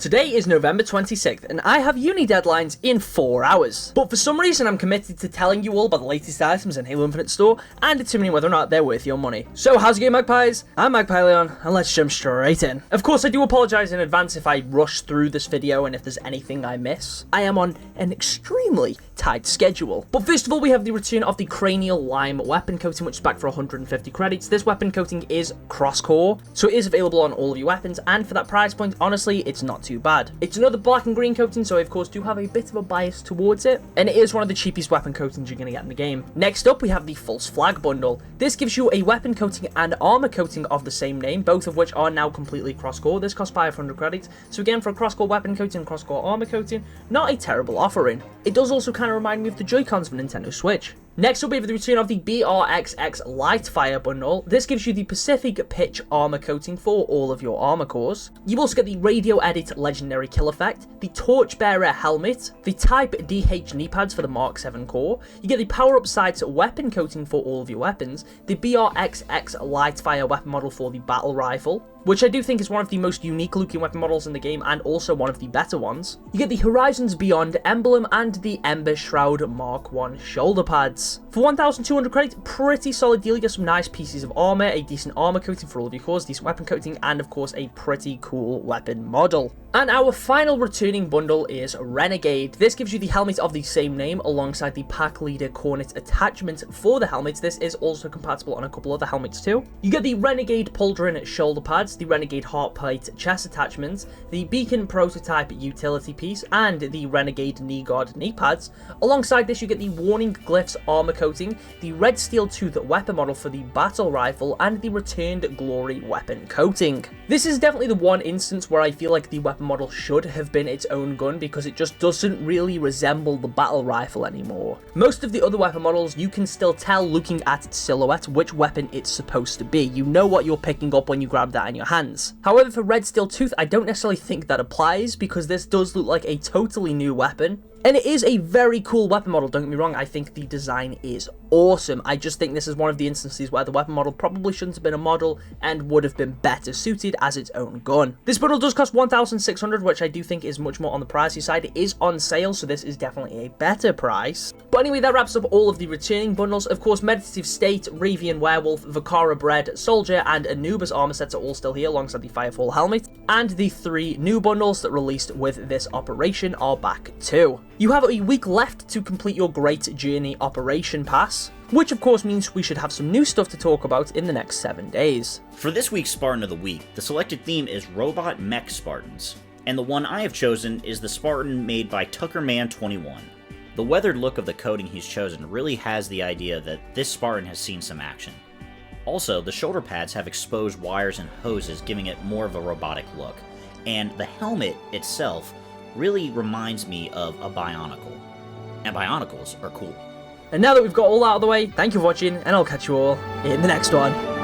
Today is November 26th and I have uni deadlines in 4 hours. But for some reason I'm committed to telling you all about the latest items in Halo Infinite store and determining whether or not they're worth your money. So how's it going, Magpies? I'm Magpie Leon and let's jump straight in. Of course I do apologise in advance if I rush through this video and if there's anything I miss. I am on an extremely tight schedule. But first of all we have the return of the Cranial Lime weapon coating, which is back for 150 credits. This weapon coating is cross-core, so it is available on all of your weapons, and for that price point honestly it's not too bad. It's another black and green coating, so I of course do have a bit of a bias towards it, and it is one of the cheapest weapon coatings you're going to get in the game. Next up we have the False Flag bundle. This gives you a weapon coating and armor coating of the same name, both of which are now completely cross-core. This costs 500 credits, so again for a cross-core weapon coating and cross-core armor coating, not a terrible offering. It does also kind of remind me of the Joy-Cons of Nintendo Switch. Next up we have the return of the BRXX Lightfire bundle. This gives you the Pacific Pitch armor coating for all of your armor cores. You also get the Radio Edit Legendary Kill Effect, the Torchbearer helmet, the Type DH knee pads for the Mark 7 core. You get the Power Up Sights weapon coating for all of your weapons, the BRXX Lightfire weapon model for the battle rifle, which I do think is one of the most unique looking weapon models in the game and also one of the better ones. You get the Horizons Beyond emblem and the Ember Shroud Mark 1 shoulder pads. For 1,200 credits, pretty solid deal. You get some nice pieces of armor, a decent armor coating for all of your cores, decent weapon coating, and of course a pretty cool weapon model. And our final returning bundle is Renegade. This gives you the helmet of the same name alongside the Pack Leader Cornet attachment for the helmet. This is also compatible on a couple other helmets too. You get the Renegade Pauldron shoulder pads, the Renegade Heartplate chest attachments, the Beacon Prototype utility piece, and the Renegade Knee Guard knee pads. Alongside this you get the Warning Glyphs armor coating, the Red Steel Tooth weapon model for the battle rifle, and the Returned Glory weapon coating. This is definitely the one instance where I feel like the weapon model should have been its own gun, because it just doesn't really resemble the battle rifle anymore. Most of the other weapon models you can still tell looking at its silhouette which weapon it's supposed to be. You know what you're picking up when you grab that in your hands. However, for Red Steel Tooth I don't necessarily think that applies, because this does look like a totally new weapon. And it is a very cool weapon model, don't get me wrong, I think the design is awesome. I just think this is one of the instances where the weapon model probably shouldn't have been a model and would have been better suited as its own gun. This bundle does cost 1,600, which I do think is much more on the pricey side. It is on sale, so this is definitely a better price. But anyway, that wraps up all of the returning bundles. Of course, Meditative State, Ravian Werewolf, Vakara Bread, Soldier, and Anubis armor sets are all still here alongside the Firefall helmet. And the 3 new bundles that released with this operation are back too. You have a week left to complete your Great Journey Operation Pass, which of course means we should have some new stuff to talk about in the next 7 days. For this week's Spartan of the Week, the selected theme is Robot Mech Spartans, and the one I have chosen is the Spartan made by Tuckerman21. The weathered look of the coating he's chosen really has the idea that this Spartan has seen some action. Also, the shoulder pads have exposed wires and hoses, giving it more of a robotic look, and the helmet itself really reminds me of a Bionicle, and Bionicles are cool. And now that we've got all out of the way, thank you for watching, and I'll catch you all in the next one.